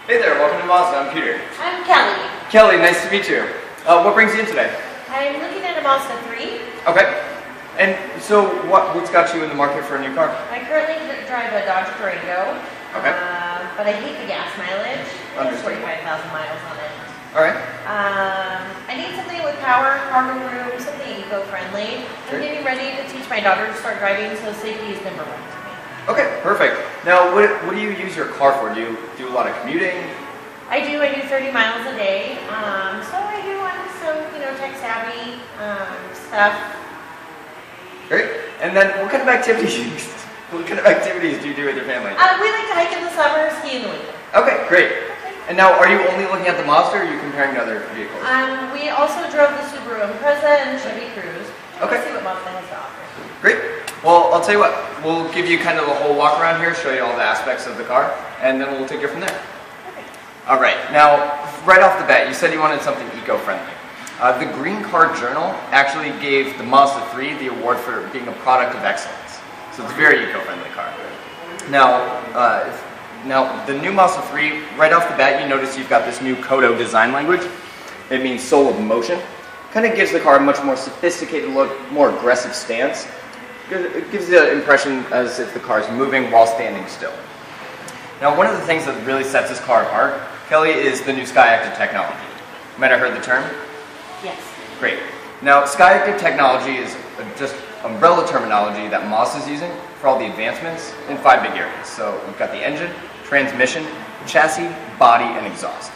Hey there, welcome to Mazda. I'm Peter. I'm Kelly. Kelly, nice to meet you. What brings you in today? I'm looking at a Mazda3. Okay. And so what's got you in the market for a new car? I currently drive a Dodge Durango. Okay. But I hate the gas mileage. There's 45,000 miles on it. Alright. I need something with power, cargo room, something eco-friendly. I'm getting ready to teach my daughter to start driving, so safety is number one to me. Okay, perfect. Now, what do you use your car for? Do you do a lot of commuting? I do 30 miles a day. So I do some, tech-savvy stuff. Great. And then what kind of activities do you do with your family? We like to hike in the summer, ski in the winter. Okay, great. And now, are you only looking at the Mazda, or are you comparing to other vehicles? We also drove the Subaru Impreza and the Chevy Cruze. Okay. Let's see what Mazda has to offer. Great. Well, I'll tell you what. We'll give you kind of a whole walk around here, show you all the aspects of the car, and then we'll take it from there. Okay. All right. Now, right off the bat, you said you wanted something eco-friendly. The Green Car Journal actually gave the Mazda 3 the award for being a product of excellence. So it's a very eco-friendly car. Now, the new Mazda 3, right off the bat, you notice you've got this new Kodo design language. It means soul of motion. Kind of gives the car a much more sophisticated look, more aggressive stance. It gives the impression as if the car is moving while standing still. Now, one of the things that really sets this car apart, Kelly, is the new Skyactiv technology. You might have heard the term? Yes. Great. Now, Skyactiv technology is just umbrella terminology that Mazda is using for all the advancements in 5 big areas. So we've got the engine, transmission, chassis, body, and exhaust.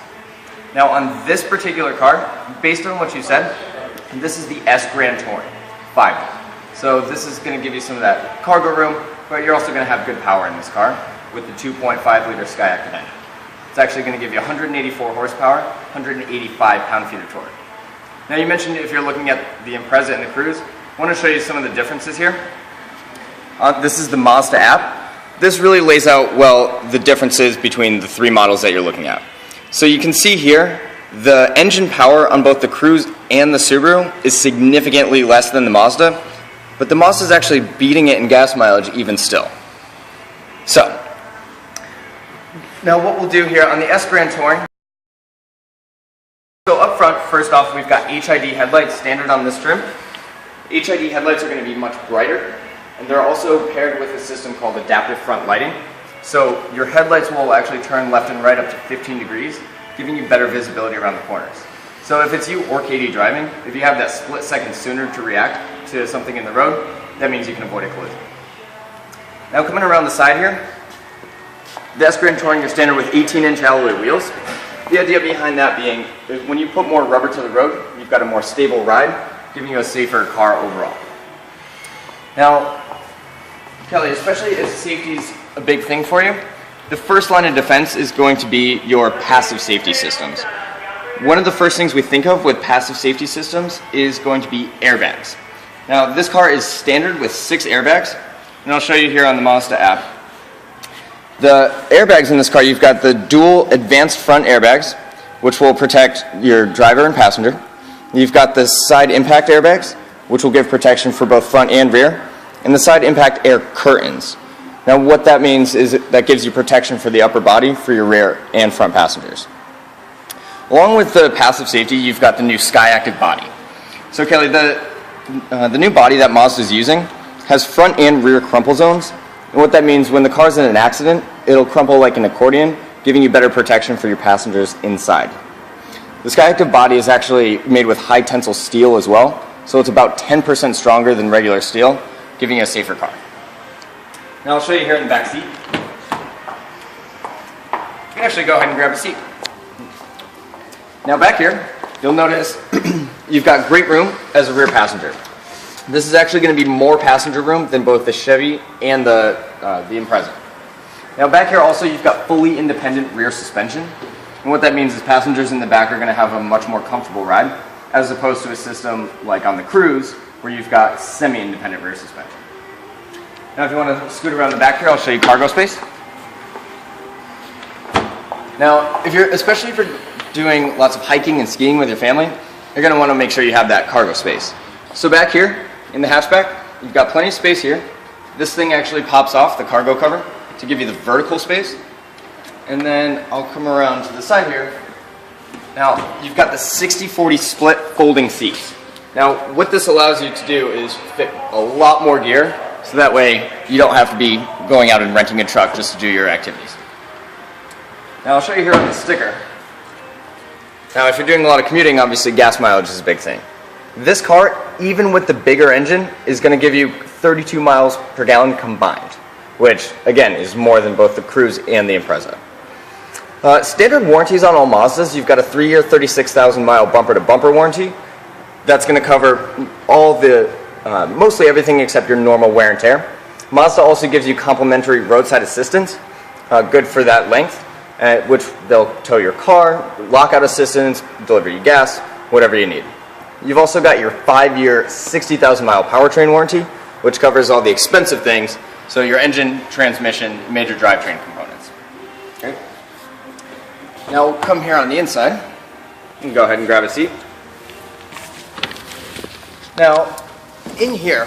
Now, on this particular car, based on what you said, this is the S Grand Touring 5. So this is going to give you some of that cargo room, but you're also going to have good power in this car with the 2.5-liter Skyactiv engine. It's actually going to give you 184 horsepower, 185 pound-feet of torque. Now, you mentioned if you're looking at the Impreza and the Cruze, I want to show you some of the differences here. This is the Mazda app. This really lays out well the differences between the 3 models that you're looking at. So you can see here the engine power on both the Cruze and the Subaru is significantly less than the Mazda, but the Mazda is actually beating it in gas mileage even still. So, now what we'll do here on the S Grand Touring, so up front, first off, we've got HID headlights standard on this trim. HID headlights are going to be much brighter, and they're also paired with a system called adaptive front lighting. So your headlights will actually turn left and right up to 15 degrees, giving you better visibility around the corners. So if it's you or Katie driving, if you have that split second sooner to react to something in the road, that means you can avoid a collision. Now coming around the side here, the S Grand Touring is standard with 18-inch alloy wheels. The idea behind that being, when you put more rubber to the road, you've got a more stable ride, giving you a safer car overall. Now, Kelly, especially if safety is a big thing for you, the first line of defense is going to be your passive safety systems. One of the first things we think of with passive safety systems is going to be airbags. Now, this car is standard with 6 airbags, and I'll show you here on the Mazda app. The airbags in this car, you've got the dual advanced front airbags, which will protect your driver and passenger. You've got the side impact airbags, which will give protection for both front and rear, and the side impact air curtains. Now, what that means is that gives you protection for the upper body for your rear and front passengers. Along with the passive safety, you've got the new Skyactiv body. So Kelly, the new body that Mazda is using has front and rear crumple zones. And what that means, when the car's in an accident, it'll crumple like an accordion, giving you better protection for your passengers inside. The Skyactiv body is actually made with high tensile steel as well, so it's about 10% stronger than regular steel, giving you a safer car. Now I'll show you here in the back seat. You can actually go ahead and grab a seat. Now back here, you'll notice you've got great room as a rear passenger. This is actually going to be more passenger room than both the Chevy and the Impreza. Now back here also you've got fully independent rear suspension. And what that means is passengers in the back are going to have a much more comfortable ride, as opposed to a system like on the Cruze, where you've got semi-independent rear suspension. Now if you want to scoot around the back here, I'll show you cargo space. Now, especially if you're doing lots of hiking and skiing with your family, you're going to want to make sure you have that cargo space. So back here in the hatchback, you've got plenty of space here. This thing actually pops off the cargo cover to give you the vertical space. And then I'll come around to the side here. Now, you've got the 60-40 split folding seats. Now, what this allows you to do is fit a lot more gear, so that way you don't have to be going out and renting a truck just to do your activities. Now, I'll show you here on the sticker. Now, if you're doing a lot of commuting, obviously gas mileage is a big thing. This car, even with the bigger engine, is going to give you 32 miles per gallon combined, which, again, is more than both the Cruise and the Impreza. Standard warranties on all Mazdas, you've got a 3-year, 36,000 mile bumper-to-bumper warranty. That's going to cover all the, mostly everything except your normal wear and tear. Mazda also gives you complimentary roadside assistance, good for that length, which they'll tow your car, lockout assistance, deliver you gas, whatever you need. You've also got your 5-year, 60,000 mile powertrain warranty, which covers all the expensive things, so your engine, transmission, major drivetrain components. Okay. Now we'll come here on the inside. You can go ahead and grab a seat. Now, in here,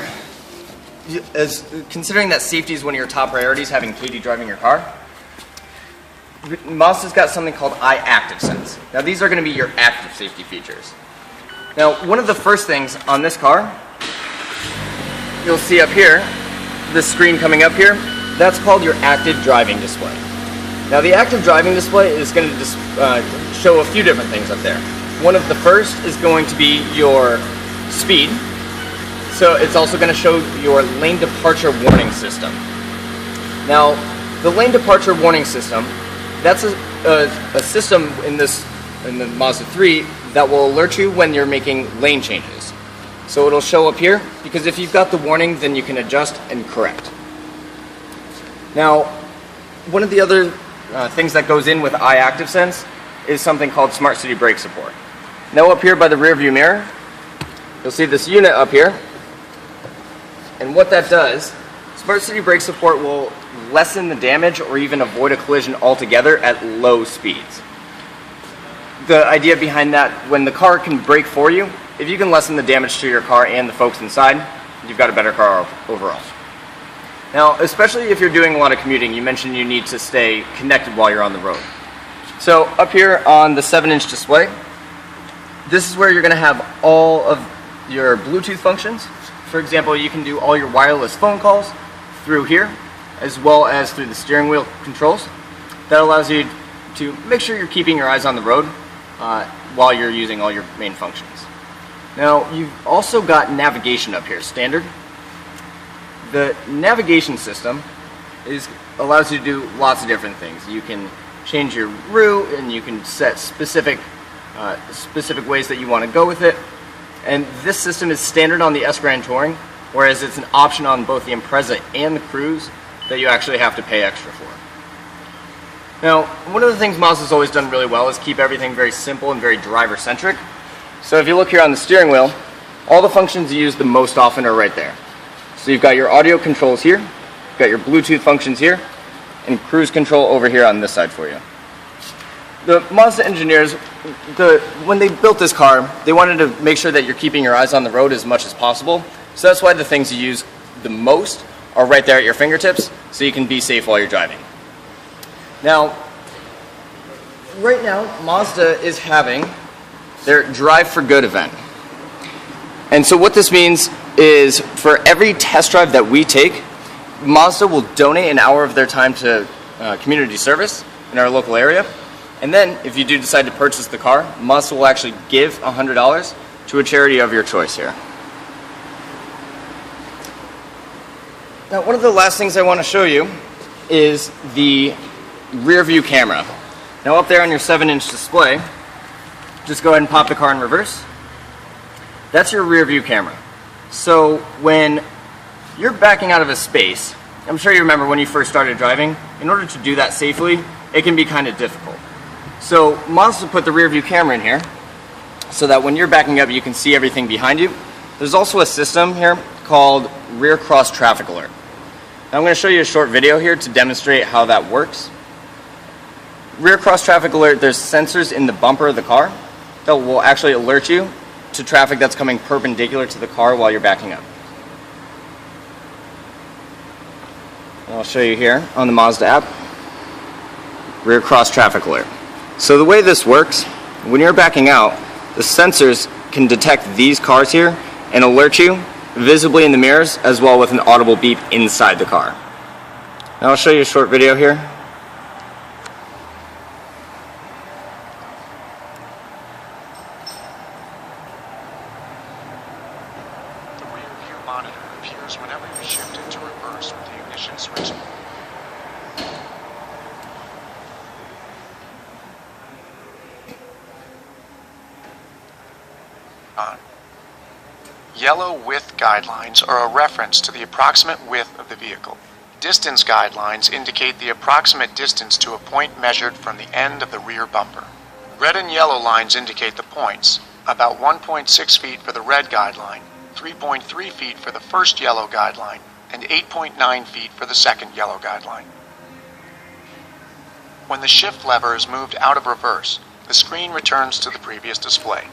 considering that safety is one of your top priorities, having Katie driving your car, Mazda's got something called iActive Sense. Now these are going to be your active safety features. Now, one of the first things on this car, you'll see up here, this screen coming up here, that's called your active driving display. Now the active driving display is going to show a few different things up there. One of the first is going to be your speed. So it's also going to show your lane departure warning system. Now, the lane departure warning system, that's a system in the Mazda 3 that will alert you when you're making lane changes. So it'll show up here, because if you've got the warning, then you can adjust and correct. Now, one of the other things that goes in with iActive Sense is something called Smart City Brake Support. Now up here by the rear view mirror, you'll see this unit up here. And what that does, Smart City Brake Support will lessen the damage or even avoid a collision altogether at low speeds. The idea behind that, when the car can brake for you, if you can lessen the damage to your car and the folks inside, you've got a better car overall. Now, especially if you're doing a lot of commuting, you mentioned you need to stay connected while you're on the road. So up here on the 7-inch display, this is where you're going to have all of your Bluetooth functions. For example, you can do all your wireless phone calls through here, as well as through the steering wheel controls. That allows you to make sure you're keeping your eyes on the road while you're using all your main functions. Now, you've also got navigation up here, standard. The navigation system allows you to do lots of different things. You can change your route, and you can set specific ways that you want to go with it. And this system is standard on the S Grand Touring, whereas it's an option on both the Impreza and the Cruise that you actually have to pay extra for. Now, one of the things Mazda's always done really well is keep everything very simple and very driver-centric. So if you look here on the steering wheel, all the functions you use the most often are right there. So you've got your audio controls here, you've got your Bluetooth functions here, and cruise control over here on this side for you. The Mazda engineers, when they built this car, they wanted to make sure that you're keeping your eyes on the road as much as possible. So that's why the things you use the most are right there at your fingertips, so you can be safe while you're driving. Now, right now, Mazda is having their Drive for Good event. And so what this means is for every test drive that we take, Mazda will donate an hour of their time to community service in our local area. And then, if you do decide to purchase the car, Mazda will actually give $100 to a charity of your choice here. Now, one of the last things I want to show you is the rear view camera. Now, up there on your 7-inch display, just go ahead and pop the car in reverse. That's your rear view camera. So, when you're backing out of a space, I'm sure you remember when you first started driving, in order to do that safely, it can be kind of difficult. So Mazda put the rear view camera in here so that when you're backing up, you can see everything behind you. There's also a system here called Rear Cross Traffic Alert. Now I'm going to show you a short video here to demonstrate how that works. Rear Cross Traffic Alert, there's sensors in the bumper of the car that will actually alert you to traffic that's coming perpendicular to the car while you're backing up. And I'll show you here on the Mazda app. rear cross traffic alert. So the way this works, when you're backing out, the sensors can detect these cars here and alert you visibly in the mirrors as well with an audible beep inside the car. Now I'll show you a short video here. The rear view monitor appears whenever you shift into reverse with the ignition switch. On. Yellow width guidelines are a reference to the approximate width of the vehicle. Distance guidelines indicate the approximate distance to a point measured from the end of the rear bumper. Red and yellow lines indicate the points, about 1.6 feet for the red guideline, 3.3 feet for the first yellow guideline, and 8.9 feet for the second yellow guideline. When the shift lever is moved out of reverse, the screen returns to the previous display.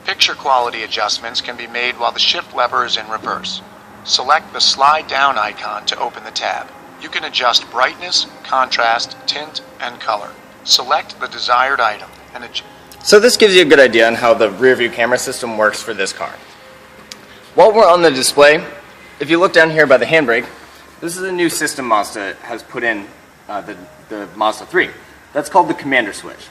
Picture quality adjustments can be made while the shift lever is in reverse. Select the slide down icon to open the tab. You can adjust brightness, contrast, tint, and color. Select the desired item and adjust. So this gives you a good idea on how the rear view camera system works for this car. While we're on the display, if you look down here by the handbrake, this is a new system Mazda has put in the Mazda 3. That's called the commander switch.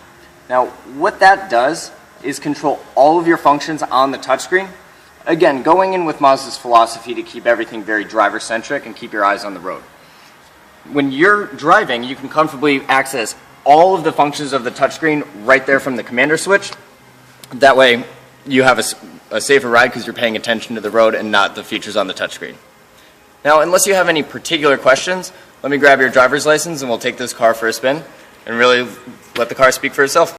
Now what that does is control all of your functions on the touchscreen. Again, going in with Mazda's philosophy to keep everything very driver-centric and keep your eyes on the road. When you're driving, you can comfortably access all of the functions of the touchscreen right there from the commander switch. That way, you have a safer ride because you're paying attention to the road and not the features on the touchscreen. Now, unless you have any particular questions, let me grab your driver's license and we'll take this car for a spin and really let the car speak for itself.